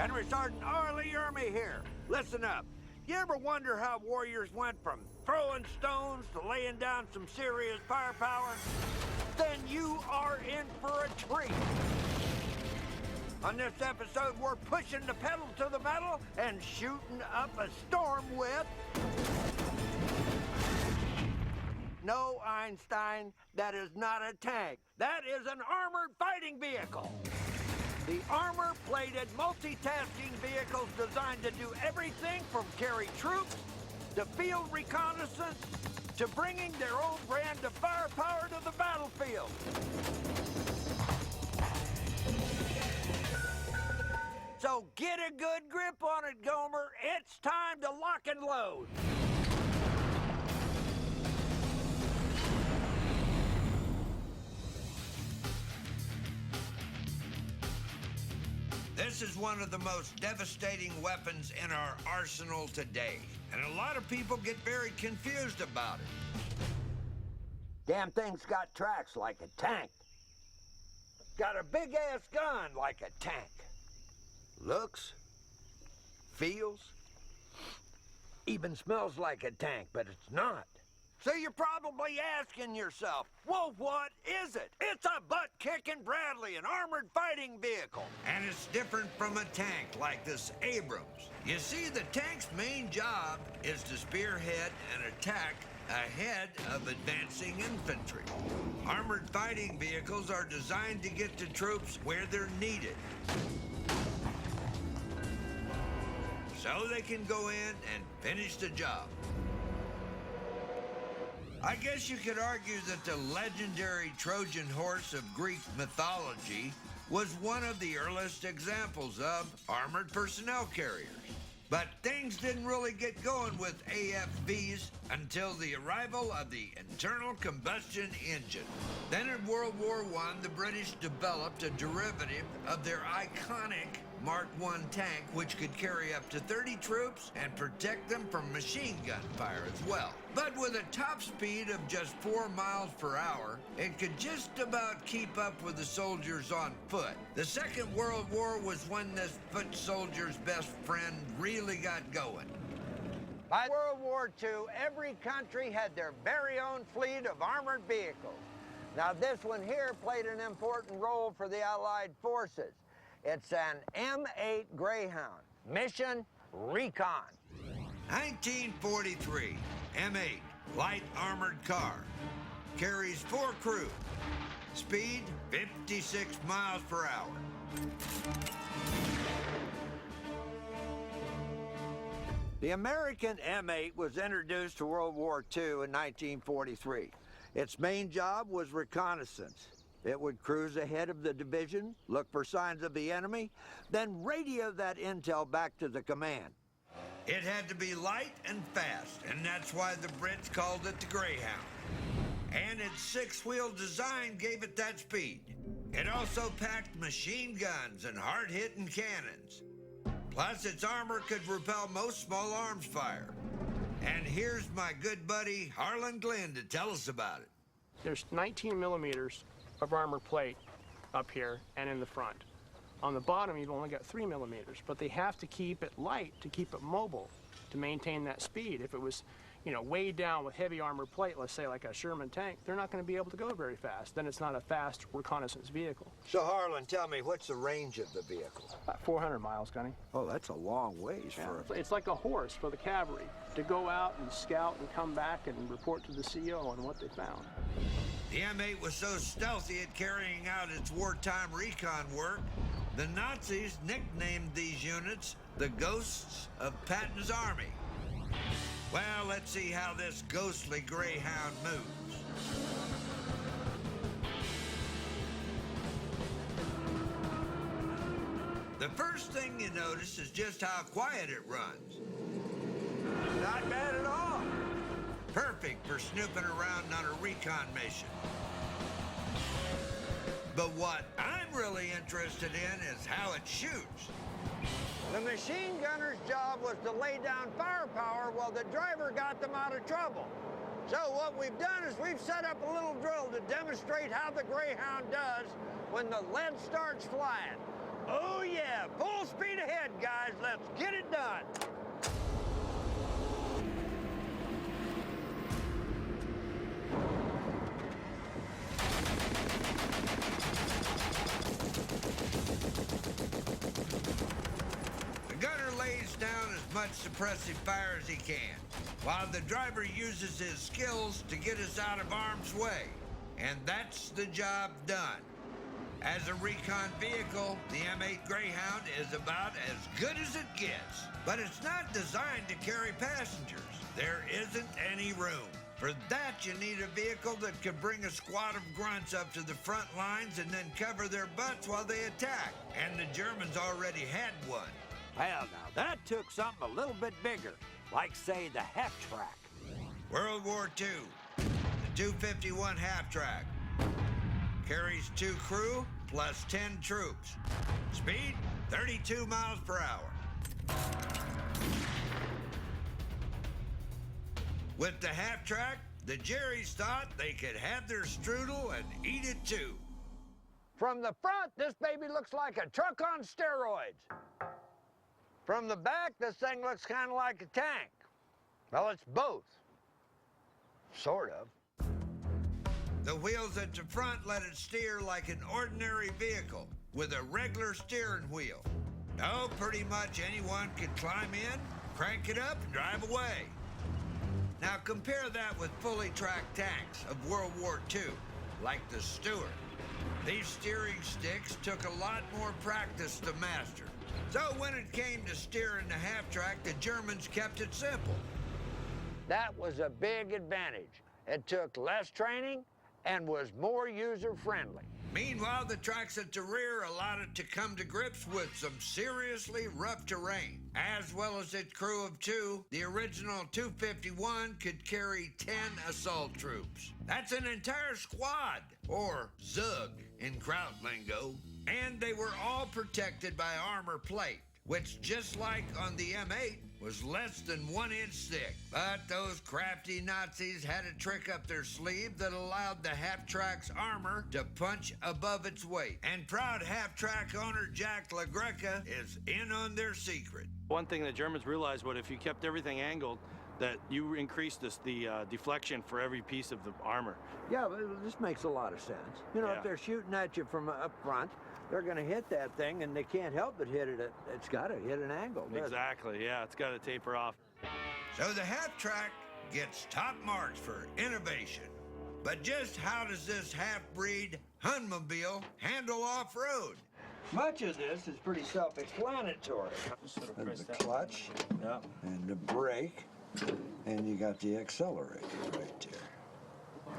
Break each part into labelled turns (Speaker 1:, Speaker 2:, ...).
Speaker 1: Gunnery Sergeant Arlie Yermy here. Listen up. You ever wonder how warriors went from throwing stones to laying down some serious firepower? Then you are in for a treat. On this episode, we're pushing the pedal to the metal and shooting up a storm with... No, Einstein, that is not a tank. That is an armored fighting vehicle. The armor-plated, multitasking vehicles designed to do everything from carry troops to field reconnaissance to bringing their own brand of firepower to the battlefield. So get a good grip on it, Gomer. It's time to lock and load. This is one of the most devastating weapons in our arsenal today, and a lot of people get very confused about it. Damn thing's got tracks like a tank. Got a big-ass gun like a tank. Looks, feels, even smells like a tank, but it's not. So you're probably asking yourself, well, what is it? It's a butt-kicking Bradley, an armored fighting vehicle. And it's different from a tank like this Abrams. You see, the tank's main job is to spearhead an attack ahead of advancing infantry. Armored fighting vehicles are designed to get to troops where they're needed, so they can go in and finish the job. I guess you could argue that the legendary Trojan horse of Greek mythology was one of the earliest examples of armored personnel carriers. But things didn't really get going with AFVs until the arrival of the internal combustion engine. Then in World War I, the British developed a derivative of their iconic Mark I tank, which could carry up to 30 troops and protect them from machine gun fire as well. But with a top speed of just 4 miles per hour, it could just about keep up with the soldiers on foot. The Second World War was when this foot soldier's best friend really got going. By World War II, every country had their very own fleet of armored vehicles. Now, this one here played an important role for the Allied forces. It's an M8 Greyhound, mission recon. 1943, M8, light armored car. Carries 4 crew. Speed, 56 miles per hour. The American M8 was introduced to World War II in 1943. Its main job was reconnaissance. It would cruise ahead of the division, look for signs of the enemy, then radio that intel back to the command. It had to be light and fast, and that's why the Brits called it the Greyhound. And its 6-wheel design gave it that speed. It also packed machine guns and hard-hitting cannons. Plus, its armor could repel most small arms fire. And here's my good buddy, Harlan Glenn, to tell us about it.
Speaker 2: There's 19 millimeters of armor plate up here and in the front. On the bottom, you've only got 3 millimeters, but they have to keep it light to keep it mobile, to maintain that speed. If it was, weighed down with heavy armor plate, let's say like a Sherman tank, they're not going to be able to go very fast. Then it's not a fast reconnaissance vehicle.
Speaker 1: So Harlan, tell me, what's the range of the vehicle?
Speaker 2: About 400 miles, Gunny.
Speaker 1: Oh, that's a long ways for...
Speaker 2: It's like a horse for the cavalry, to go out and scout and come back and report to the CO on what they found.
Speaker 1: The M8 was so stealthy at carrying out its wartime recon work, the Nazis nicknamed these units the Ghosts of Patton's Army. Well, let's see how this ghostly Greyhound moves. The first thing you notice is just how quiet it runs. Not bad at all. Perfect for snooping around on a recon mission. But what I'm really interested in is how it shoots. The machine gunner's job was to lay down firepower while the driver got them out of trouble. So what we've done is we've set up a little drill to demonstrate how the Greyhound does when the lead starts flying. Oh yeah, full speed ahead, guys. Let's get it done. The gunner lays down as much suppressive fire as he can, while the driver uses his skills to get us out of harm's way. And that's the job done. As a recon vehicle, the M8 Greyhound is about as good as it gets. But it's not designed to carry passengers. There isn't any room. For that, you need a vehicle that could bring a squad of grunts up to the front lines and then cover their butts while they attack. And the Germans already had one.
Speaker 3: Well, now, that took something a little bit bigger, like, say, the half-track.
Speaker 1: World War II, the 251 half-track. Carries 2 crew plus 10 troops. Speed, 32 miles per hour. With the half-track, the Jerrys thought they could have their strudel and eat it too.
Speaker 3: From the front, this baby looks like a truck on steroids. From the back, this thing looks kind of like a tank. Well, it's both. Sort of.
Speaker 1: The wheels at the front let it steer like an ordinary vehicle with a regular steering wheel. Oh, pretty much anyone could climb in, crank it up, and drive away. Now compare that with fully tracked tanks of World War II, like the Stuart. These steering sticks took a lot more practice to master. So when it came to steering the half-track, the Germans kept it simple.
Speaker 3: That was a big advantage. It took less training and was more user-friendly.
Speaker 1: Meanwhile, the tracks at the rear allowed it to come to grips with some seriously rough terrain. As well as its crew of 2, the original 251 could carry 10 assault troops. That's an entire squad, or Zug in Kraut lingo. And they were all protected by armor plate, which, just like on the M8, was less than 1 inch thick. But those crafty Nazis had a trick up their sleeve that allowed the half-track's armor to punch above its weight. And proud half-track owner Jack LaGreca is in on their secret.
Speaker 4: One thing the Germans realized was if you kept everything angled, that you increased the deflection for every piece of the armor.
Speaker 3: Yeah, but this makes a lot of sense. You know,
Speaker 4: Yeah.
Speaker 3: if they're shooting at you from up front, they're going to hit that thing, and they can't help but hit it. It's got to hit an angle. doesn't it?
Speaker 4: Exactly, yeah, it's got to taper off.
Speaker 1: So the half-track gets top marks for innovation. But just how does this half-breed Hunmobile handle off-road?
Speaker 3: Much of this is pretty self-explanatory.
Speaker 5: The clutch and the brake, and you got the accelerator right there.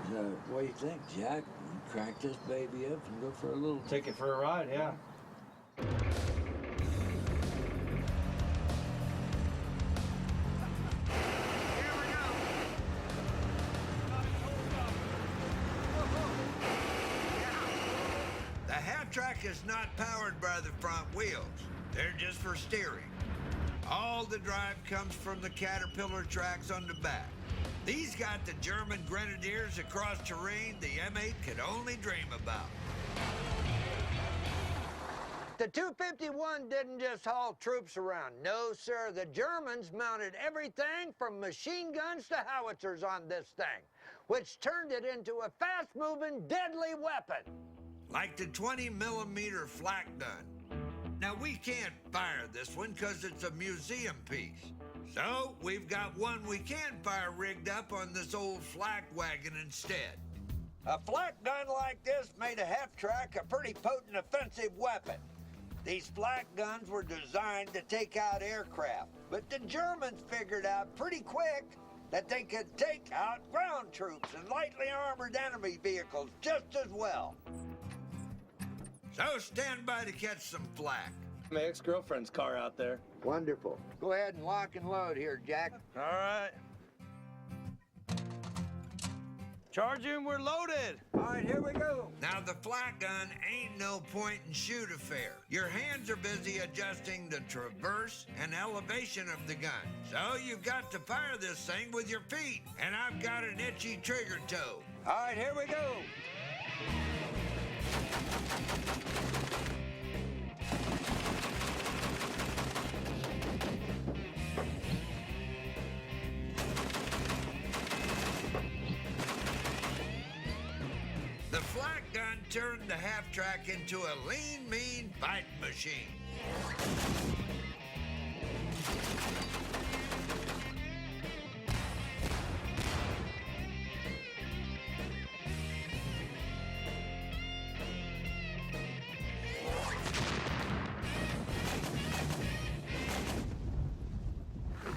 Speaker 5: So, what do you think, Jack? Crank this baby up and go for a little...
Speaker 4: Take it for a ride, yeah.
Speaker 1: The half-track is not powered by the front wheels. They're just for steering. All the drive comes from the Caterpillar tracks on the back. These got the German grenadiers across terrain the M8 could only dream about.
Speaker 3: The 251 didn't just haul troops around. No, sir. The Germans mounted everything from machine guns to howitzers on this thing, which turned it into a fast-moving, deadly weapon.
Speaker 1: Like the 20mm flak gun. Now, we can't fire this one because it's a museum piece. So, we've got one we can fire rigged up on this old flak wagon instead.
Speaker 3: A flak gun like this made a half-track a pretty potent offensive weapon. These flak guns were designed to take out aircraft, but the Germans figured out pretty quick that they could take out ground troops and lightly armored enemy vehicles just as well.
Speaker 1: So, stand by to catch some flak.
Speaker 4: My ex-girlfriend's car out there.
Speaker 3: Wonderful. Go ahead and lock and load here, Jack.
Speaker 4: All right. Charge him, we're loaded.
Speaker 3: All right, here we go.
Speaker 1: Now, the flak gun ain't no point-and-shoot affair. Your hands are busy adjusting the traverse and elevation of the gun. So you've got to fire this thing with your feet, and I've got an itchy trigger toe.
Speaker 3: All right, here we go.
Speaker 1: turned the half-track into a lean, mean fight machine.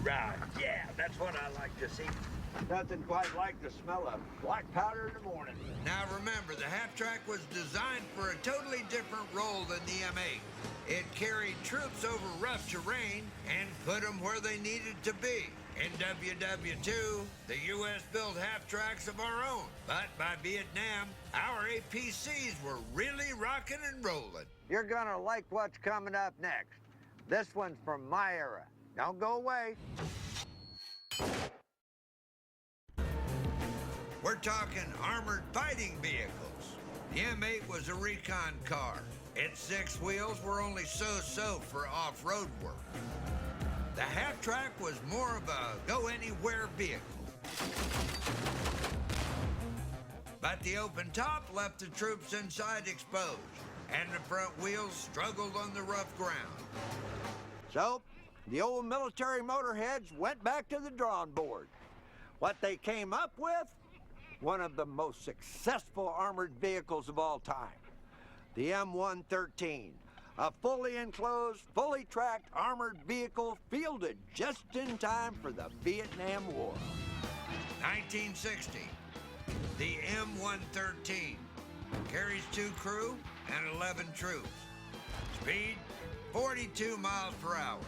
Speaker 3: Right, yeah, that's what I like to see. Nothing quite like the smell of black powder in the morning.
Speaker 1: Now remember, the half-track was designed for a totally different role than the M8. It carried troops over rough terrain and put them where they needed to be. In WW2, the U.S. built half-tracks of our own. But by Vietnam, our APCs were really rocking and rolling.
Speaker 3: You're gonna like what's coming up next. This one's from my era. Don't go away.
Speaker 1: We're talking armored fighting vehicles. The M8 was a recon car. Its 6 wheels were only so-so for off-road work. The half-track was more of a go-anywhere vehicle. But the open top left the troops inside exposed, and the front wheels struggled on the rough ground.
Speaker 3: So, the old military motorheads went back to the drawing board. What they came up with? One of the most successful armored vehicles of all time. The M113, a fully enclosed, fully tracked armored vehicle fielded just in time for the Vietnam War.
Speaker 1: 1960, the M113 carries 2 crew and 11 troops. Speed, 42 miles per hour.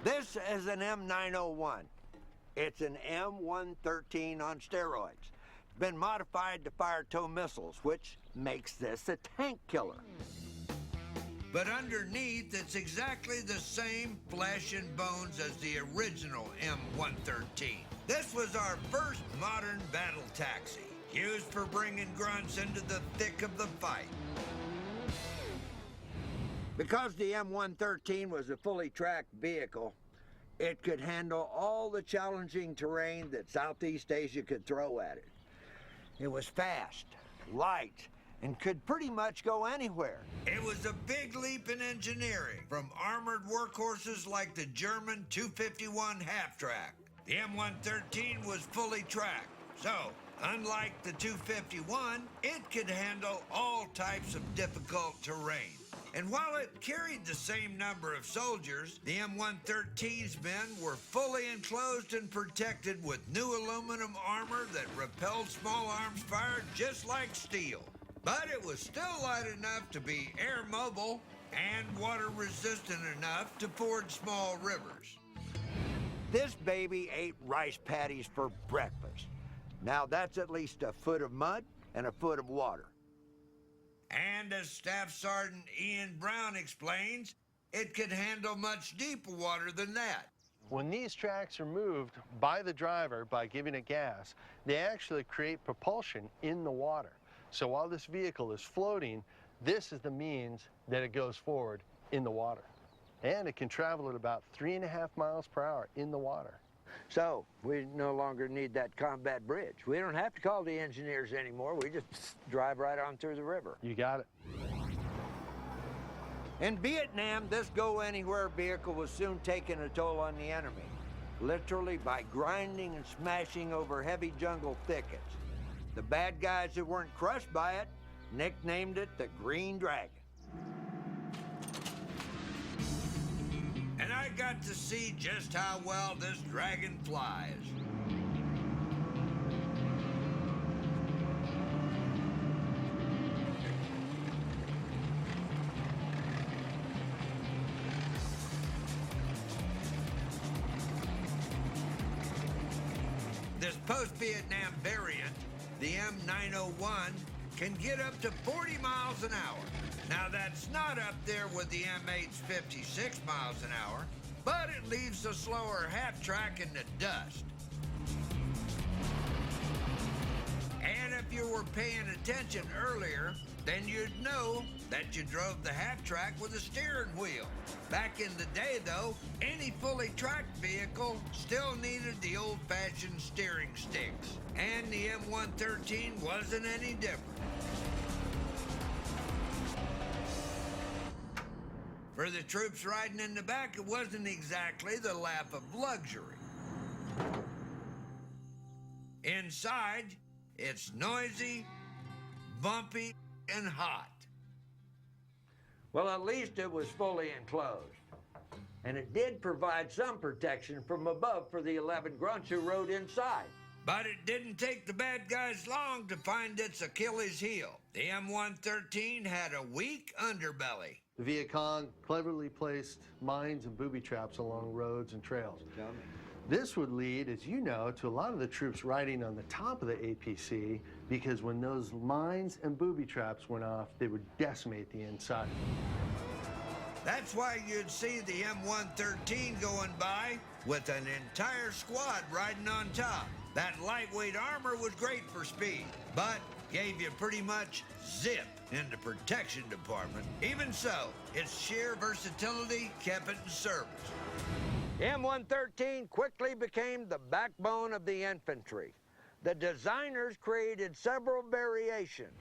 Speaker 3: This is an M901. It's an M113 on steroids. It's been modified to fire tow missiles, which makes this a tank killer.
Speaker 1: But underneath, it's exactly the same flesh and bones as the original M113. This was our first modern battle taxi, used for bringing grunts into the thick of the fight.
Speaker 3: Because the M113 was a fully tracked vehicle, it could handle all the challenging terrain that Southeast Asia could throw at it. It was fast, light, and could pretty much go anywhere.
Speaker 1: It was a big leap in engineering from armored workhorses like the German 251 half-track. The M113 was fully tracked, so unlike the 251, it could handle all types of difficult terrain. And while it carried the same number of soldiers, the M113's men were fully enclosed and protected with new aluminum armor that repelled small arms fire just like steel. But it was still light enough to be air mobile and water resistant enough to ford small rivers.
Speaker 3: This baby ate rice patties for breakfast. Now that's at least a foot of mud and a foot of water.
Speaker 1: And as Staff Sergeant Ian Brown explains, it could handle much deeper water than that.
Speaker 6: When these tracks are moved by the driver by giving it gas, they actually create propulsion in the water. So while this vehicle is floating, this is the means that it goes forward in the water. And it can travel at about 3.5 miles per hour in the water.
Speaker 3: So we no longer need that combat bridge. We don't have to call the engineers anymore. We just drive right on through the river.
Speaker 6: You got it.
Speaker 3: In Vietnam, this go-anywhere vehicle was soon taking a toll on the enemy, literally by grinding and smashing over heavy jungle thickets. The bad guys that weren't crushed by it nicknamed it the Green Dragon.
Speaker 1: And I got to see just how well this dragon flies. This post-Vietnam variant, the M901, can get up to 40 miles an hour. Now, that's not up there with the M8's 56 miles an hour, but it leaves the slower half-track in the dust. And if you were paying attention earlier, then you'd know that you drove the half-track with a steering wheel. Back in the day, though, any fully tracked vehicle still needed the old-fashioned steering sticks, and the M113 wasn't any different. For the troops riding in the back, it wasn't exactly the lap of luxury. Inside, it's noisy, bumpy, and hot.
Speaker 3: Well, at least it was fully enclosed. And it did provide some protection from above for the 11 grunts who rode inside.
Speaker 1: But it didn't take the bad guys long to find its Achilles heel. The M113 had a weak underbelly.
Speaker 6: The Viet Cong cleverly placed mines and booby traps along roads and trails. This would lead, as you know, to a lot of the troops riding on the top of the APC, because when those mines and booby traps went off, they would decimate the inside.
Speaker 1: That's why you'd see the M113 going by with an entire squad riding on top. That lightweight armor was great for speed, but gave you pretty much zip in the protection department. Even so, its sheer versatility kept it in service.
Speaker 3: M113 quickly became the backbone of the infantry. The designers created several variations.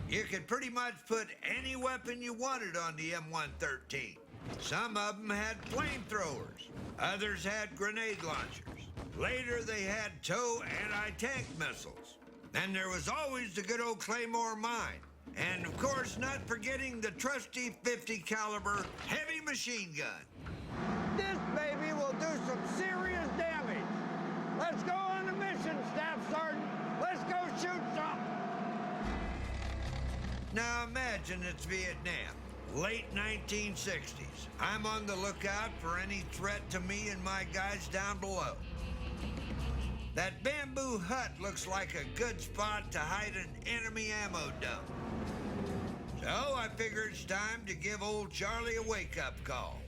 Speaker 1: You could pretty much put any weapon you wanted on the M113. Some of them had flamethrowers, others had grenade launchers. Later, they had tow anti-tank missiles. And there was always the good old Claymore mine. And of course, not forgetting the trusty 50 caliber heavy machine gun.
Speaker 3: This baby will do some serious damage. Let's go on a mission, Staff Sergeant. Let's go shoot some.
Speaker 1: Now imagine it's Vietnam, late 1960s. I'm on the lookout for any threat to me and my guys down below. That bamboo hut looks like a good spot to hide an enemy ammo dump. So I figure it's time to give old Charlie a wake-up call.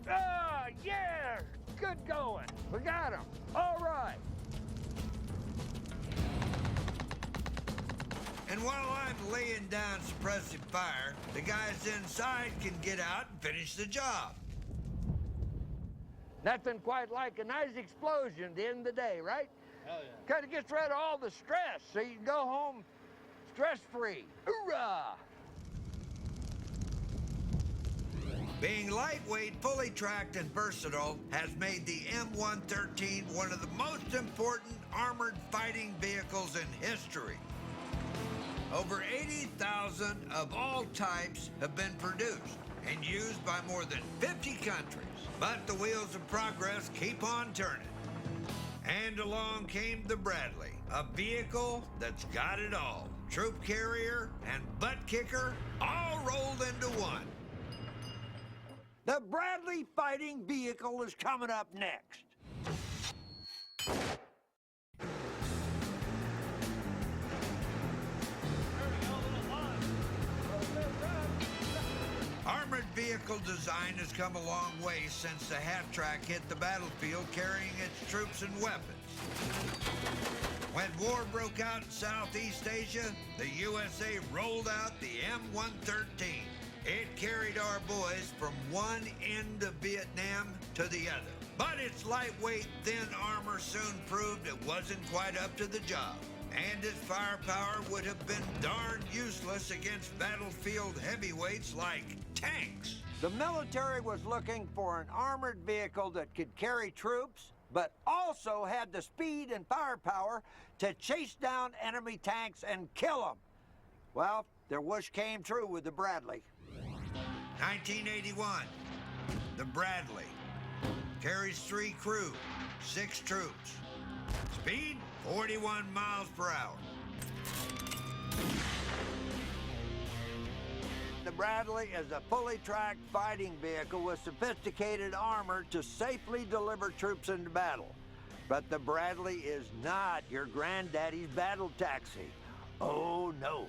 Speaker 3: Ah, yeah! Good going. We got him. All right.
Speaker 1: And while I'm laying down suppressive fire, the guys inside can get out and finish the job.
Speaker 3: Nothing quite like a nice explosion at the end of the day, right?
Speaker 6: Hell yeah.
Speaker 3: Kind of gets rid of all the stress, so you can go home stress-free. Hoorah!
Speaker 1: Being lightweight, fully tracked, and versatile has made the M113 one of the most important armored fighting vehicles in history. Over 80,000 of all types have been produced and used by more than 50 countries. But the wheels of progress keep on turning. And along came the Bradley, a vehicle that's got it all. Troop carrier and butt kicker all rolled into one.
Speaker 3: The Bradley fighting vehicle is coming up next.
Speaker 1: Armored vehicle design has come a long way since the half-track hit the battlefield carrying its troops and weapons. When war broke out in Southeast Asia, the USA rolled out the M113. It carried our boys from one end of Vietnam to the other. But its lightweight, thin armor soon proved it wasn't quite up to the job. And its firepower would have been darn useless against battlefield heavyweights like tanks.
Speaker 3: The military was looking for an armored vehicle that could carry troops, but also had the speed and firepower to chase down enemy tanks and kill them. Well, their wish came true with the Bradley.
Speaker 1: 1981, the Bradley carries 3 crew, 6 troops. Speed, 41 miles per hour.
Speaker 3: The Bradley is a fully tracked fighting vehicle with sophisticated armor to safely deliver troops into battle. But the Bradley is not your granddaddy's battle taxi Oh no.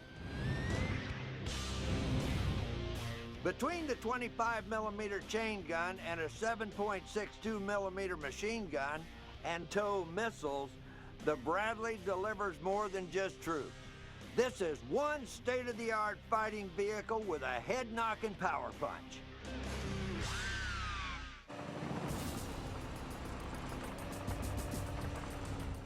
Speaker 3: Between the 25mm chain gun and a 7.62mm machine gun and TOW missiles, the Bradley delivers more than just troops. This is one state-of-the-art fighting vehicle with a head-knocking power punch.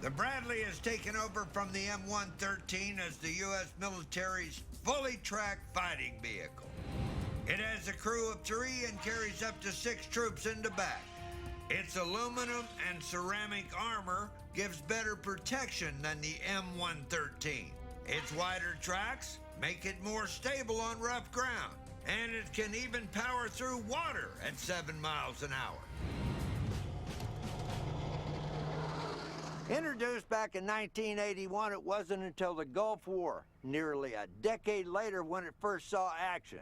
Speaker 1: The Bradley has taken over from the M113 as the U.S. military's fully tracked fighting vehicle. It has a crew of 3 and carries up to 6 troops in the back. Its aluminum and ceramic armor gives better protection than the M113. Its wider tracks make it more stable on rough ground, and it can even power through water at 7 miles an hour.
Speaker 3: Introduced back in 1981, it wasn't until the Gulf War, nearly a decade later, when it first saw action.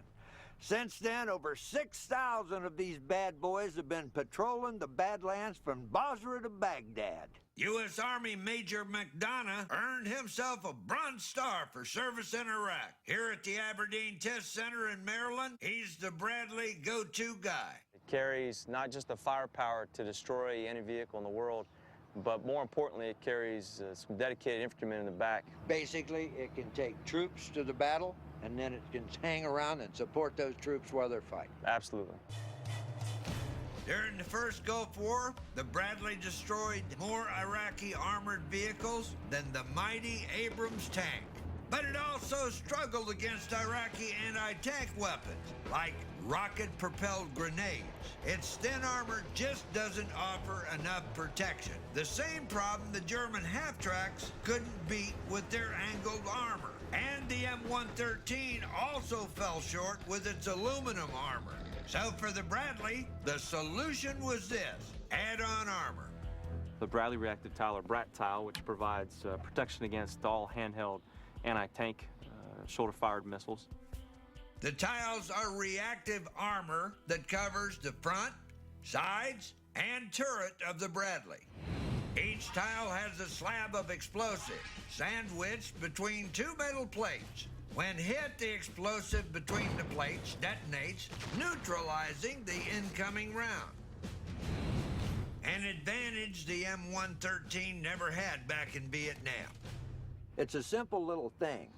Speaker 3: Since then, over 6,000 of these bad boys have been patrolling the Badlands from Basra to Baghdad.
Speaker 1: U.S. Army Major McDonough earned himself a Bronze Star for service in Iraq. Here at the Aberdeen Test Center in Maryland, he's the Bradley go-to guy.
Speaker 7: It carries not just the firepower to destroy any vehicle in the world, but more importantly, it carries some dedicated infantrymen in the back.
Speaker 3: Basically, it can take troops to the battle, and then it can hang around and support those troops while they're fighting.
Speaker 7: Absolutely.
Speaker 1: During the first Gulf War, the Bradley destroyed more Iraqi armored vehicles than the mighty Abrams tank. But it also struggled against Iraqi anti-tank weapons, like rocket-propelled grenades. Its thin armor just doesn't offer enough protection. The same problem the German half-tracks couldn't beat with their angled armor. And the M113 also fell short with its aluminum armor. So for the Bradley, the solution was this: add-on armor.
Speaker 8: The Bradley Reactive Tile, or BRAT tile, which provides protection against all handheld anti-tank shoulder-fired missiles.
Speaker 1: The tiles are reactive armor that covers the front, sides, and turret of the Bradley. Each tile has a slab of explosive sandwiched between 2 metal plates. When hit, the explosive between the plates detonates, neutralizing the incoming round. An advantage the M113 never had back in Vietnam.
Speaker 3: It's a simple little thing,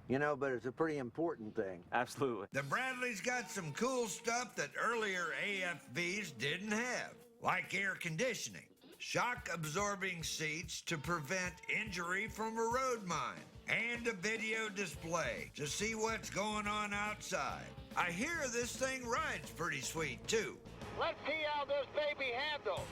Speaker 3: you know, but it's a pretty important thing.
Speaker 8: Absolutely.
Speaker 1: The Bradley's got some cool stuff that earlier AFVs didn't have, like air conditioning, shock-absorbing seats to prevent injury from a road mine, and a video display to see what's going on outside. I hear this thing rides pretty sweet, too.
Speaker 2: Let's see how this baby handles.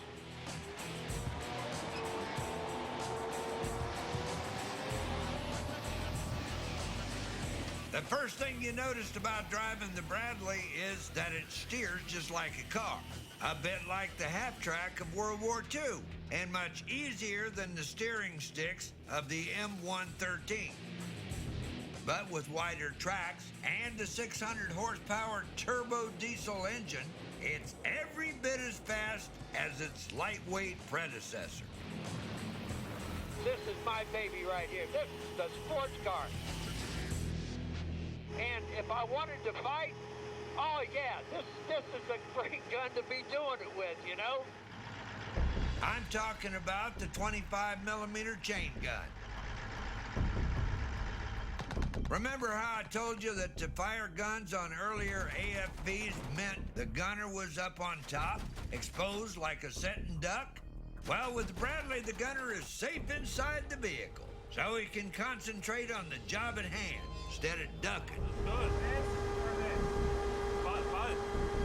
Speaker 1: The first thing you noticed about driving the Bradley is that it steers just like a car, a bit like the half-track of World War II, and much easier than the steering sticks of the M113. But with wider tracks and a 600 horsepower turbo diesel engine, it's every bit as fast as its lightweight predecessor.
Speaker 2: This is my baby right here. This is the sports car. And if I wanted to fight, oh yeah, this is a great gun to be doing it with, you know?
Speaker 1: I'm talking about the 25mm chain gun. Remember how I told you that to fire guns on earlier AFVs meant the gunner was up on top, exposed like a sitting duck? Well, with Bradley, the gunner is safe inside the vehicle, so he can concentrate on the job at hand instead of ducking.
Speaker 3: Okay,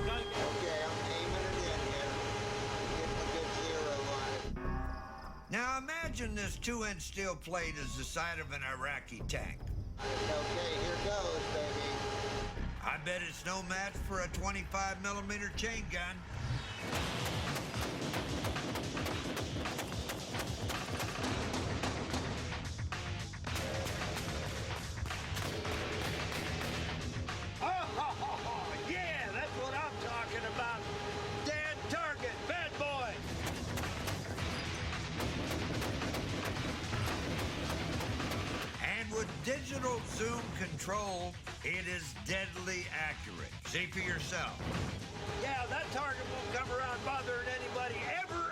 Speaker 3: I'm aiming it in here. Getting a good zero on it.
Speaker 1: Now imagine this 2-inch steel plate is the side of an Iraqi tank.
Speaker 3: Okay, here goes, baby.
Speaker 1: I bet it's no match for a 25mm chain gun.
Speaker 3: Yeah, that's what I'm talking about. Dead target, bad boy.
Speaker 1: And with digital digital zoom control, it is deadly accurate. See for yourself.
Speaker 3: Yeah, that target won't come around bothering anybody ever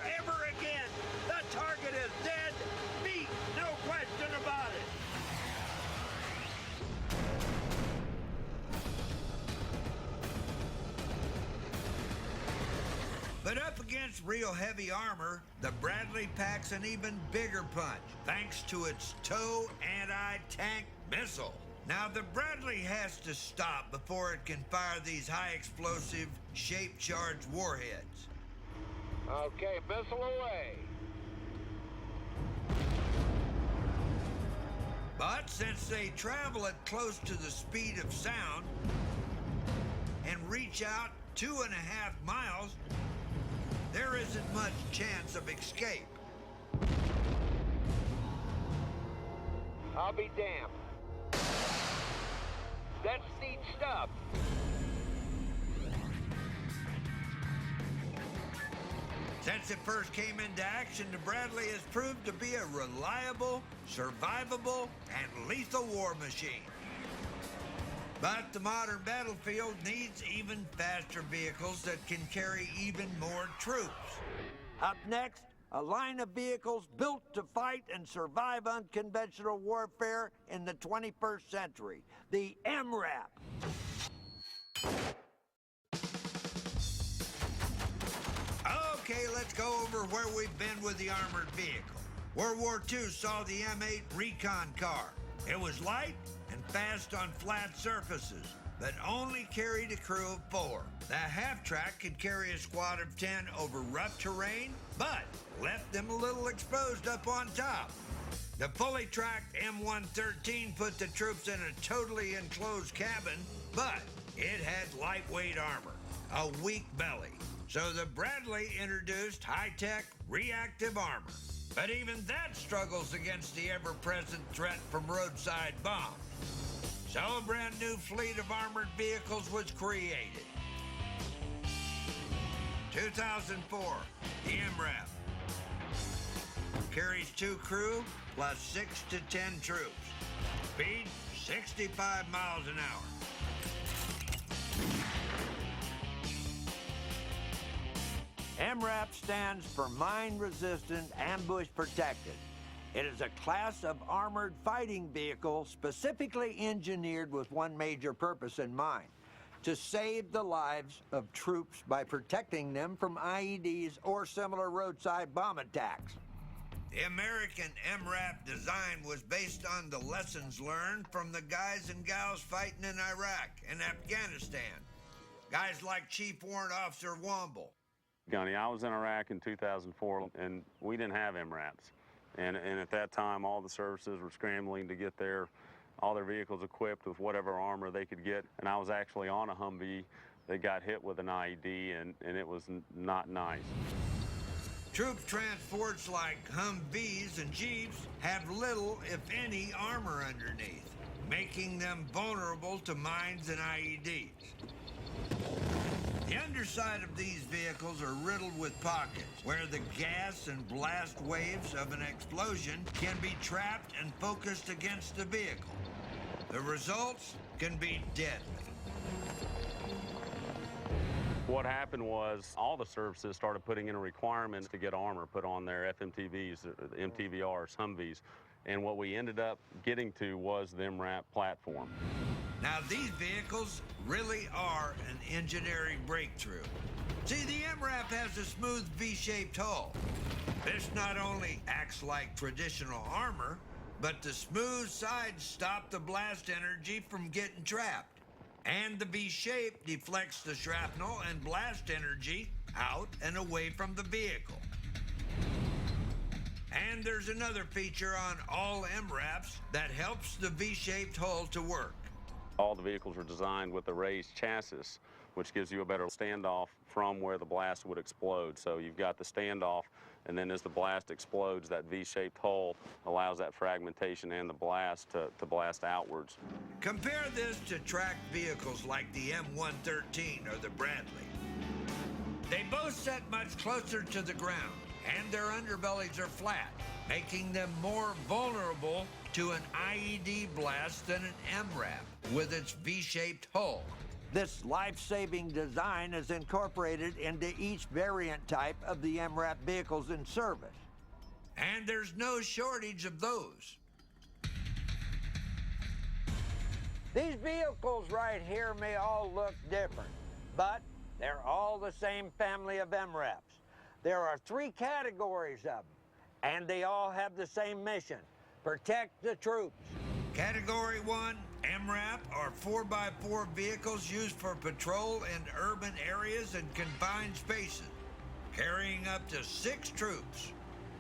Speaker 3: again. That target is dead meat, no question about it.
Speaker 1: But up against real heavy armor, the Bradley packs an even bigger punch, thanks to its TOW anti-tank missile. Now, the Bradley has to stop before it can fire these high-explosive, shape-charged warheads.
Speaker 3: Okay, missile away.
Speaker 1: But since they travel at close to the speed of sound and reach out 2.5 miles, there isn't much chance of escape.
Speaker 3: I'll be damned. That's neat stuff.
Speaker 1: Since it first came into action, the Bradley has proved to be a reliable, survivable, and lethal war machine. But the modern battlefield needs even faster vehicles that can carry even more troops.
Speaker 3: Up next, a line of vehicles built to fight and survive unconventional warfare in the 21st century, the MRAP.
Speaker 1: Okay, let's go over where we've been with the armored vehicle. World War II saw the M8 Recon car. It was light and fast on flat surfaces, but only carried a crew of 4. The half-track could carry a squad of 10 over rough terrain, but left them a little exposed up on top. The fully tracked M113 put the troops in a totally enclosed cabin, but it had lightweight armor, a weak belly. So the Bradley introduced high-tech reactive armor. But even that struggles against the ever-present threat from roadside bombs. So a brand new fleet of armored vehicles was created. 2004, the MRAP. Carries 2 crew plus 6 to 10 troops. Speed 65 miles an hour.
Speaker 3: MRAP stands for Mine Resistant Ambush Protected. It is a class of armored fighting vehicle specifically engineered with one major purpose in mind: to save the lives of troops by protecting them from IEDs or similar roadside bomb attacks.
Speaker 1: The American MRAP design was based on the lessons learned from the guys and gals fighting in Iraq and Afghanistan. Guys like Chief Warrant Officer Womble.
Speaker 9: Gunny, I was in Iraq in 2004, and we didn't have MRAPs. And at that time, all the services were scrambling to get all their vehicles equipped with whatever armor they could get. And I was actually on a Humvee that got hit with an IED, and it was not nice.
Speaker 1: Troop transports like Humvees and Jeeps have little, if any, armor underneath, making them vulnerable to mines and IEDs. The underside of these vehicles are riddled with pockets where the gas and blast waves of an explosion can be trapped and focused against the vehicle. The results can be deadly.
Speaker 9: What happened was all the services started putting in a requirement to get armor put on their FMTVs, MTVRs, Humvees. And what we ended up getting to was the MRAP platform.
Speaker 1: Now, these vehicles really are an engineering breakthrough. See, the MRAP has a smooth V-shaped hull. This not only acts like traditional armor, but the smooth sides stop the blast energy from getting trapped. And the V-shape deflects the shrapnel and blast energy out and away from the vehicle. And there's another feature on all MRAPs that helps the V-shaped hull to work.
Speaker 9: All the vehicles are designed with a raised chassis, which gives you a better standoff from where the blast would explode. So you've got the standoff, and then as the blast explodes, that V-shaped hull allows that fragmentation and the blast to blast outwards.
Speaker 1: Compare this to tracked vehicles like the M113 or the Bradley. They both set much closer to the ground, and their underbellies are flat, making them more vulnerable to an IED blast than an MRAP with its V-shaped hull.
Speaker 3: This life-saving design is incorporated into each variant type of the MRAP vehicles in service.
Speaker 1: And there's no shortage of those.
Speaker 3: These vehicles right here may all look different, but they're all the same family of MRAPs. There are 3 categories of them, and they all have the same mission: protect the troops.
Speaker 1: Category 1 MRAP are 4x4 vehicles used for patrol in urban areas and confined spaces, carrying up to 6 troops.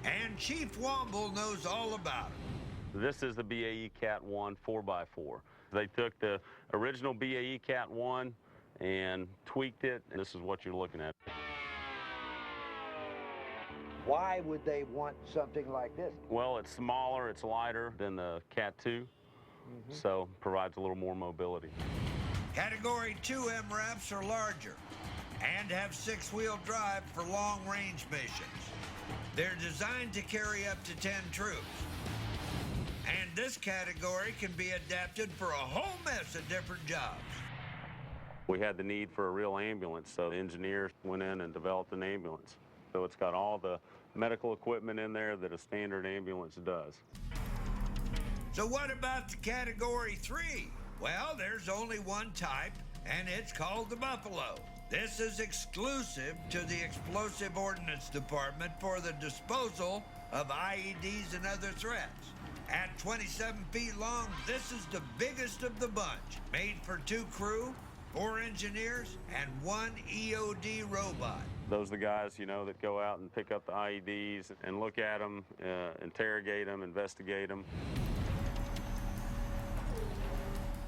Speaker 1: And Chief Womble knows all about it.
Speaker 9: This is the BAE Cat 1 4x4. They took the original BAE Cat 1 and tweaked it, and this is what you're looking at.
Speaker 3: Why would they want something like this?
Speaker 9: Well, it's smaller, it's lighter than the Cat 2, so provides a little more mobility.
Speaker 1: Category 2 MRAPs are larger and have 6-wheel drive for long-range missions. They're designed to carry up to 10 troops. And this category can be adapted for a whole mess of different jobs.
Speaker 9: We had the need for a real ambulance, so the engineers went in and developed an ambulance. So it's got all the medical equipment in there that a standard ambulance does.
Speaker 1: So what about the Category 3? Well, there's only one type, and it's called the Buffalo. This is exclusive to the Explosive Ordnance Department for the disposal of IEDs and other threats. At 27 feet long, this is the biggest of the bunch, made for 2 crew, 4 engineers, and 1 EOD robot.
Speaker 9: Those are the guys, you know, that go out and pick up the IEDs and look at them, interrogate them, investigate them.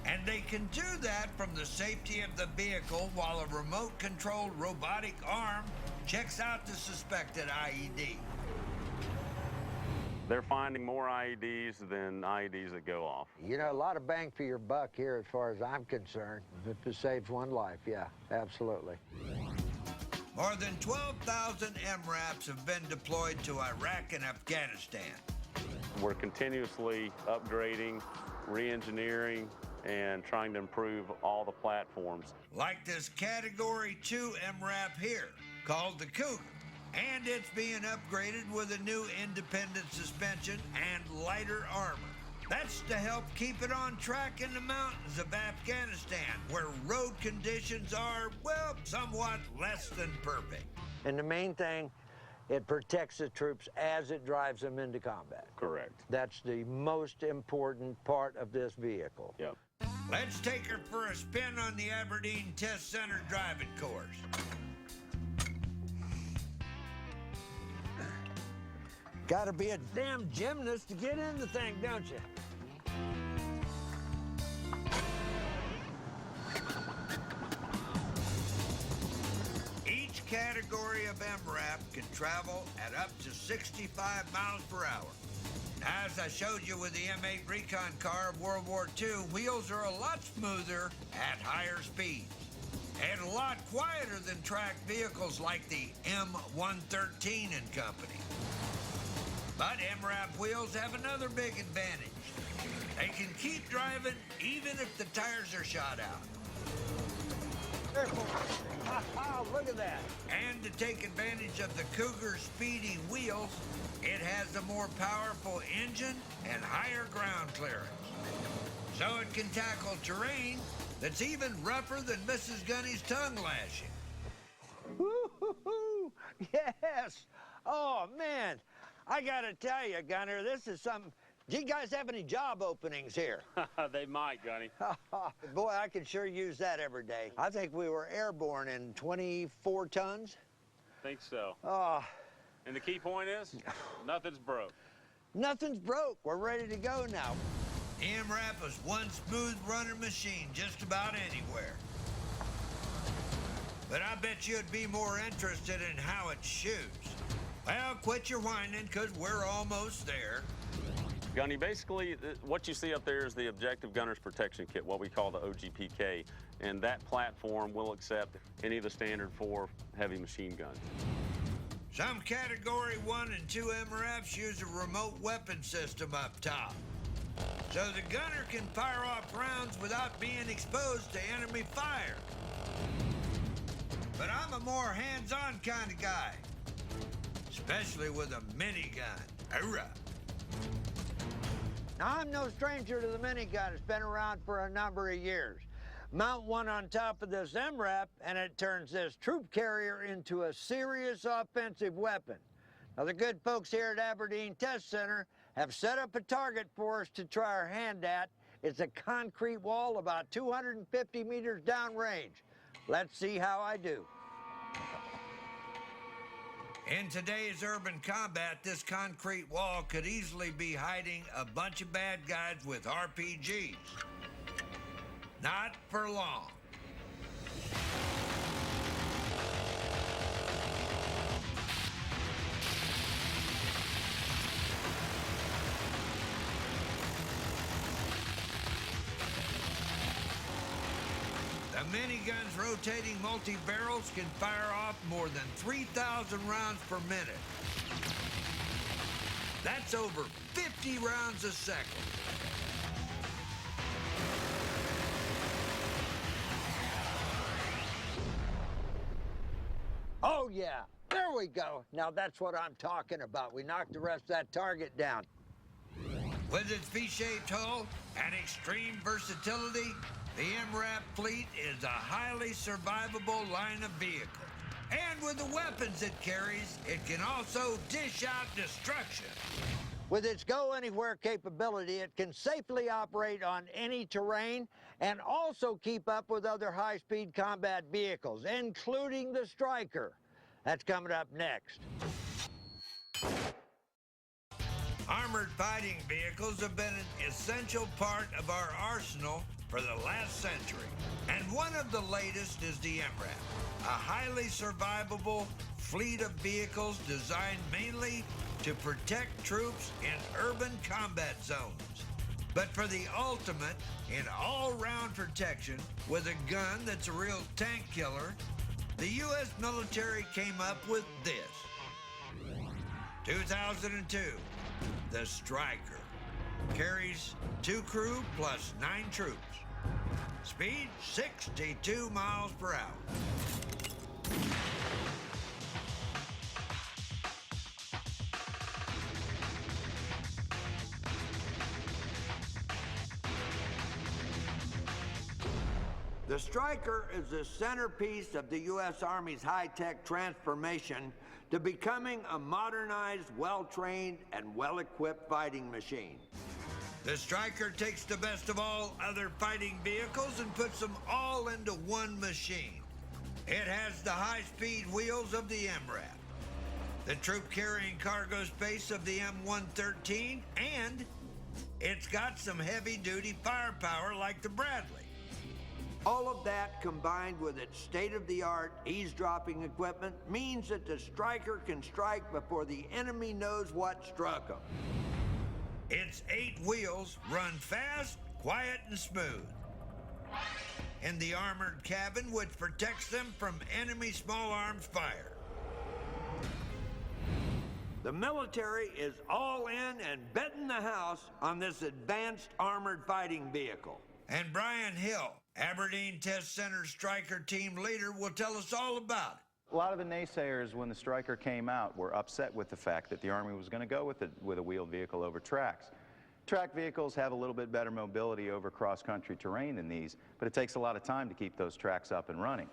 Speaker 1: And they can do that from the safety of the vehicle while a remote-controlled robotic arm checks out the suspected IED.
Speaker 9: They're finding more IEDs than IEDs that go off.
Speaker 3: You know, a lot of bang for your buck here as far as I'm concerned. If it saves one life, yeah, absolutely.
Speaker 1: More than 12,000 MRAPs have been deployed to Iraq and Afghanistan.
Speaker 9: We're continuously upgrading, re-engineering, and trying to improve all the platforms.
Speaker 1: Like this Category 2 MRAP here, called the Cougar. And it's being upgraded with a new independent suspension and lighter armor. That's to help keep it on track in the mountains of Afghanistan, where road conditions are, well, somewhat less than perfect.
Speaker 3: And the main thing, it protects the troops as it drives them into combat.
Speaker 9: Correct.
Speaker 3: That's the most important part of this vehicle.
Speaker 9: Yep.
Speaker 1: Let's take her for a spin on the Aberdeen Test Center driving course.
Speaker 3: Gotta be a damn gymnast to get in the thing, don't you?
Speaker 1: Each category of MRAP can travel at up to 65 miles per hour. As I showed you with the M8 Recon car of World War II, wheels are a lot smoother at higher speeds and a lot quieter than tracked vehicles like the M113 and Company. But MRAP wheels have another big advantage. They can keep driving even if the tires are shot out.
Speaker 3: Careful. Look at that.
Speaker 1: And to take advantage of the Cougar's speedy wheels, it has a more powerful engine and higher ground clearance. So it can tackle terrain that's even rougher than Mrs. Gunny's tongue lashing.
Speaker 3: Woo-hoo-hoo. Yes. Oh, man. I gotta tell you, Gunner, this is something. Do you guys have any job openings here?
Speaker 9: They might, Gunny.
Speaker 3: Boy, I could sure use that every day. I think we were airborne in 24 tons.
Speaker 9: Think so.
Speaker 3: Oh,
Speaker 9: And the key point is, nothing's broke.
Speaker 3: nothing's broke. We're ready to go now.
Speaker 1: The MRAP is one smooth runner machine just about anywhere. But I bet you'd be more interested in how it shoots. Well, quit your whining, because we're almost there.
Speaker 9: Gunny, basically, what you see up there is the Objective Gunner's Protection Kit, what we call the OGPK, and that platform will accept any of the standard 4 heavy machine guns.
Speaker 1: Some Category 1 and 2 MRAPs use a remote weapon system up top. so the gunner can fire off rounds without being exposed to enemy fire. But I'm a more hands-on kind of guy, especially with a minigun. Hoorah!
Speaker 3: Now, I'm no stranger to the minigun. It's been around for a number of years. Mount one on top of this MRAP, and it turns this troop carrier into a serious offensive weapon. Now, the good folks here at Aberdeen Test Center have set up a target for us to try our hand at. It's a concrete wall about 250 meters downrange. Let's see how I do.
Speaker 1: In today's urban combat, this concrete wall could easily be hiding a bunch of bad guys with RPGs. Not for long. The minigun's rotating multi-barrels can fire off more than 3,000 rounds per minute. That's over 50 rounds a second.
Speaker 3: Oh, yeah. There we go. Now, that's what I'm talking about. We knocked the rest of that target down.
Speaker 1: With its V-shaped hull and extreme versatility, the MRAP fleet is a highly survivable line of vehicles. And with the weapons it carries, it can also dish out destruction.
Speaker 3: With its go-anywhere capability, it can safely operate on any terrain and also keep up with other high-speed combat vehicles, including the Stryker. That's coming up next.
Speaker 1: Armored fighting vehicles have been an essential part of our arsenal for the last century. And one of the latest is the MRAP, a highly survivable fleet of vehicles designed mainly to protect troops in urban combat zones. But for the ultimate in all-round protection with a gun that's a real tank killer, the U.S. military came up with this. 2002, the Stryker. Carries 2 crew plus 9 troops. Speed 62 miles per hour. The Stryker is the centerpiece of the U.S. Army's high-tech transformation to becoming a modernized, well-trained, and well-equipped fighting machine. The Stryker takes the best of all other fighting vehicles and puts them all into one machine. It has the high-speed wheels of the MRAP, the troop-carrying cargo space of the M113, and it's got some heavy-duty firepower like the Bradley. All of that, combined with its state-of-the-art eavesdropping equipment, means that the Stryker can strike before the enemy knows what struck them. Its 8 wheels run fast, quiet, and smooth. In the armored cabin, which protects them from enemy small arms fire. The military is all in and betting the house on this advanced armored fighting vehicle. And Brian Hill, Aberdeen Test Center Stryker team leader, will tell us all about it.
Speaker 10: A lot of the naysayers when the Stryker came out were upset with the fact that the Army was going to go with a wheeled vehicle over tracks. Track vehicles have a little bit better mobility over cross-country terrain than these, but it takes a lot of time to keep those tracks up and running.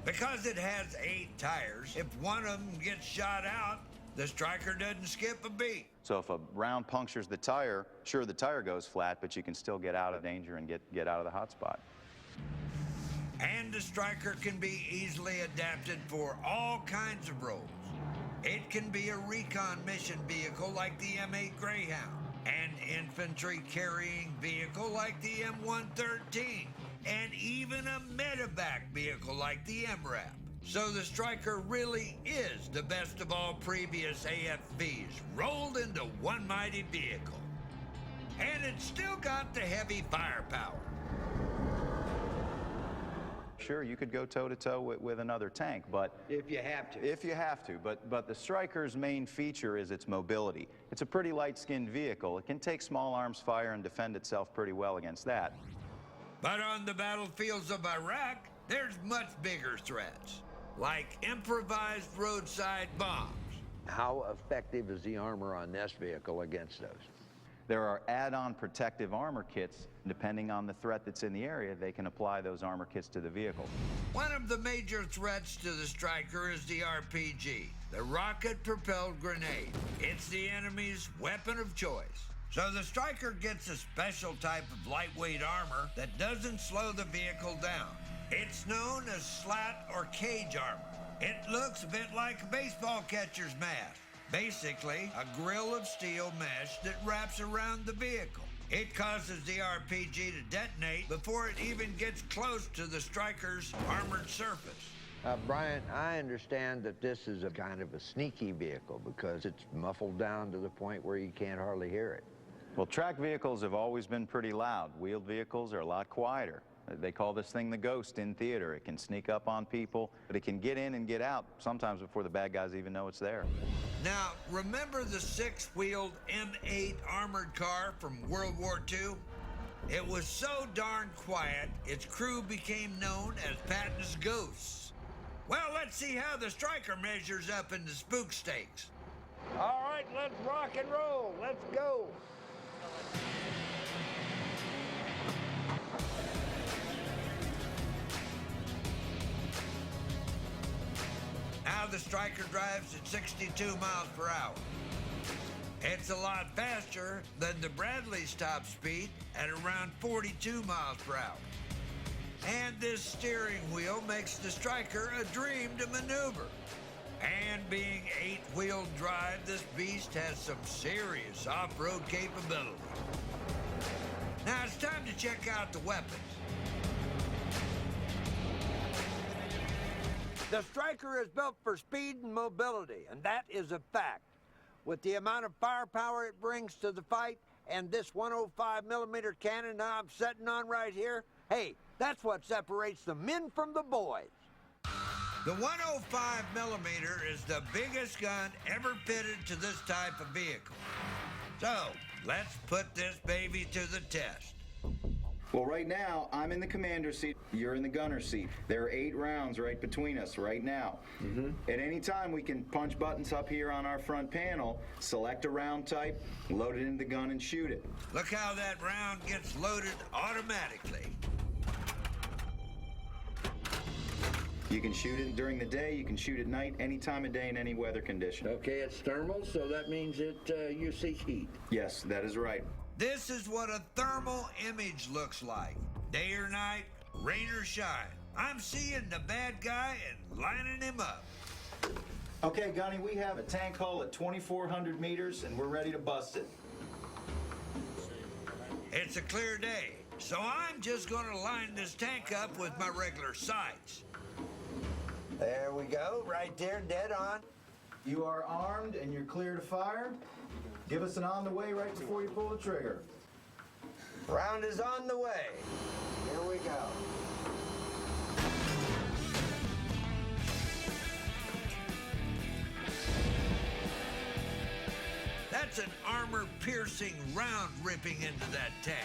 Speaker 1: Because it has 8 tires, if one of them gets shot out, the Stryker doesn't skip a beat.
Speaker 10: So if a round punctures the tire, sure, the tire goes flat, but you can still get out of danger and get out of the hot spot.
Speaker 1: And the Stryker can be easily adapted for all kinds of roles. It can be a recon mission vehicle like the M8 Greyhound, an infantry carrying vehicle like the M113, and even a medevac vehicle like the MRAP. So the Stryker really is the best of all previous AFVs, rolled into one mighty vehicle. And it's still got the heavy firepower.
Speaker 10: Sure, you could go toe-to-toe with another tank, but...
Speaker 3: If you have to.
Speaker 10: If you have to, but the Stryker's main feature is its mobility. It's a pretty light-skinned vehicle. It can take small arms fire and defend itself pretty well against that.
Speaker 1: But on the battlefields of Iraq, there's much bigger threats, like improvised roadside bombs.
Speaker 3: How effective is the armor on this vehicle against those?
Speaker 10: There are add-on protective armor kits. Depending on the threat that's in the area, they can apply those armor kits to the vehicle.
Speaker 1: One of the major threats to the Stryker is the RPG, the rocket-propelled grenade. It's the enemy's weapon of choice. So the Stryker gets a special type of lightweight armor that doesn't slow the vehicle down. It's known as slat or cage armor. It looks a bit like a baseball catcher's mask. Basically, a grill of steel mesh that wraps around the vehicle. It causes the RPG to detonate before it even gets close to the Stryker's armored surface.
Speaker 3: Brian, I understand that this is a kind of a sneaky vehicle because it's muffled down to the point where you can't hardly hear it.
Speaker 10: Well, track vehicles have always been pretty loud. Wheeled vehicles are a lot quieter. They call this thing the Ghost in theater. It can sneak up on people, but it can get in and get out sometimes before the bad guys even know it's there.
Speaker 1: Now, remember the six-wheeled M8 armored car from World War II? It was so darn quiet, its crew became known as Patton's Ghosts. Well, let's see how the Stryker measures up in the spook stakes.
Speaker 3: All right, let's rock and roll. Let's go.
Speaker 1: Now the Stryker drives at 62 miles per hour. It's a lot faster than the Bradley's top speed at around 42 miles per hour. And this steering wheel makes the Stryker a dream to maneuver. And being 8-wheel drive, this beast has some serious off-road capability. Now it's time to check out the weapons.
Speaker 3: The Stryker is built for speed and mobility, and that is a fact. With the amount of firepower it brings to the fight and this 105mm cannon I'm sitting on right here, hey, that's what separates the men from the boys.
Speaker 1: The 105mm is the biggest gun ever fitted to this type of vehicle. So, let's put this baby to the test.
Speaker 11: Well, right now, I'm in the commander's seat, you're in the gunner's seat. There are 8 rounds right between us right now. At any time, we can punch buttons up here on our front panel, select a round type, load it into the gun, and shoot it.
Speaker 1: Look how that round gets loaded automatically.
Speaker 11: You can shoot it during the day, you can shoot at night, any time of day in any weather condition.
Speaker 3: Okay, it's thermal, so that means you seek heat.
Speaker 11: Yes, that is right.
Speaker 1: This is what a thermal image looks like. Day or night, rain or shine. I'm seeing the bad guy and lining him up.
Speaker 11: Okay, Gunny, we have a tank hull at 2,400 meters, and we're ready to bust it.
Speaker 1: It's a clear day, so I'm just gonna line this tank up with my regular sights.
Speaker 3: There we go, right there, dead on.
Speaker 11: You are armed and you're clear to fire. Give us an on the way right before you pull the trigger.
Speaker 3: Round is on the way. Here we go.
Speaker 1: That's an armor-piercing round ripping into that tank.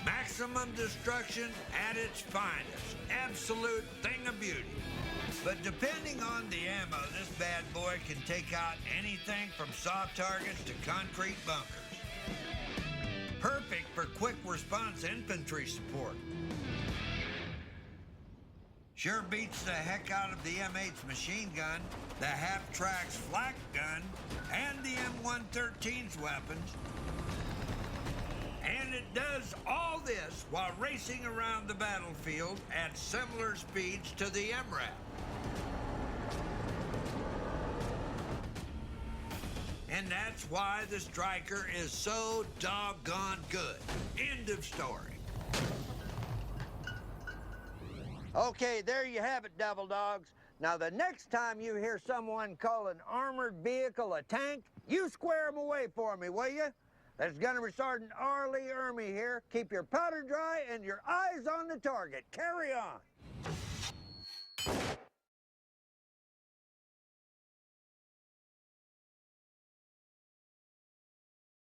Speaker 1: Maximum destruction at its finest. Absolute thing of beauty. But depending on the ammo, this bad boy can take out anything from soft targets to concrete bunkers. Perfect for quick response infantry support. Sure beats the heck out of the M8's machine gun, the half-track's flak gun, and the M113's weapons. And it does all this while racing around the battlefield at similar speeds to the MRAP. And that's why the Stryker is so doggone good. End of story.
Speaker 3: Okay, there you have it, Devil Dogs. Now, the next time you hear someone call an armored vehicle a tank, you square them away for me, will you? That's Gunnery Sergeant R. Lee Ermey here. Keep your powder dry and your eyes on the target. Carry on.